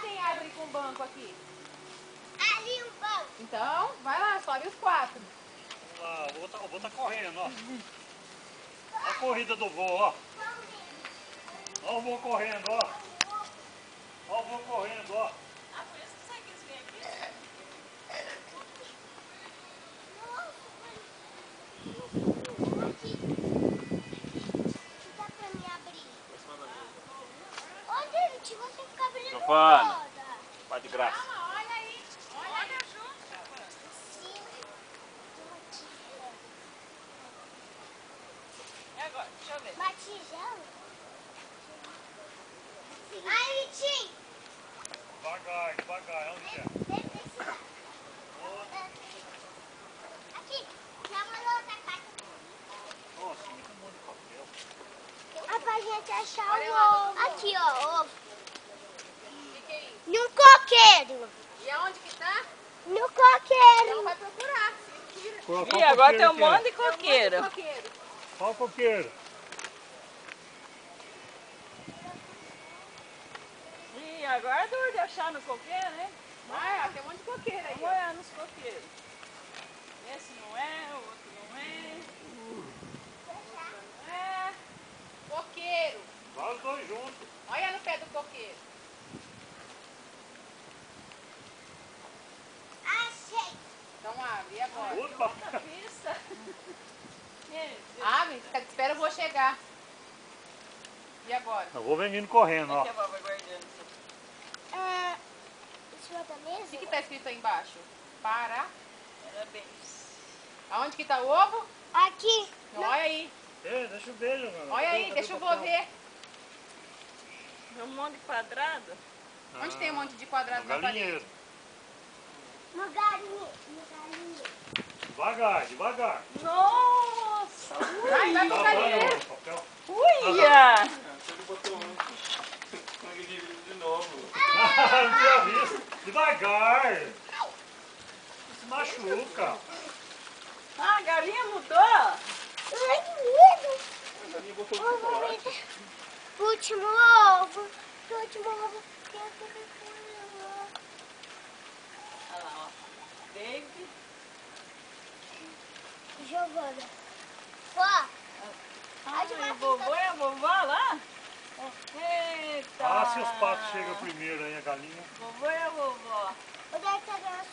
tem árvore com banco aqui? Ali um banco. Então, vai lá, sobe os 4. Vamos lá, o vô tá correndo, ó. Olha a corrida do vô, ó. Olha o vô correndo, ó. Olha o vô correndo, ó. Ah, por isso que você quis vir aqui? Dá pra me abrir? Ô, gente, você fica abrindo Giovana. toda. Vai de graça. Calma, olha aí. Olha junto. Sim. E agora? Deixa eu ver. Batijão? Aí, Tim. Devagar, devagar. Onde que é? Aqui, já mandou outra carta. Nossa, tem um monte de papel. É pra gente achar Olha o lá, ovo. Aqui, ó, ovo. O que é isso? Num coqueiro. E aonde que tá? No Então coqueiro. vai procurar. Se tira. Qual Ih, agora tem um coqueiro monte de Tem um monte de coqueiro. coqueiro. Qual coqueiro? Ih, agora é duro de achar no coqueiro, né? Olha, tem um monte de coqueiro aí. Vamos olhar nos coqueiros. Esse não é, o outro não é. É. Coqueiro. Vai os dois juntos. Olha no pé do coqueiro. Achei. Então abre. E agora? Outro Outra papel. pista. Gente, Abre. Espera eu vou chegar. E agora? Eu vou vindo correndo, ó. aqui a vovó vai guardando isso aqui. É, em cima da O mesa? que tá escrito aí embaixo? Para. Parabéns. Aonde que tá o ovo? Aqui. Olha aí. Deixa eu ver, Giovana. Olha aí. Deixa eu vou ver. É um monte de quadrado. Onde tem um monte de quadrado No na parede? galinheiro. No galinho. No galinho. Devagar, devagar. Nossa! Vai pro Tá galinheiro. bom, o papel. Uia! Ele botou um sangue de novo. Não tinha visto. Devagar. Se machuca. Ah, a galinha mudou? Ai, que medo. A galinha botou Ovo, chocolate. último ovo. Último ovo. Olha lá, ó. David. Giovana. Ó, Ah, e a vovó e a vovó lá? Eita! Ah, se os patos chegam primeiro aí, a galinha. Vovô e a vovó. o deve estar ganhando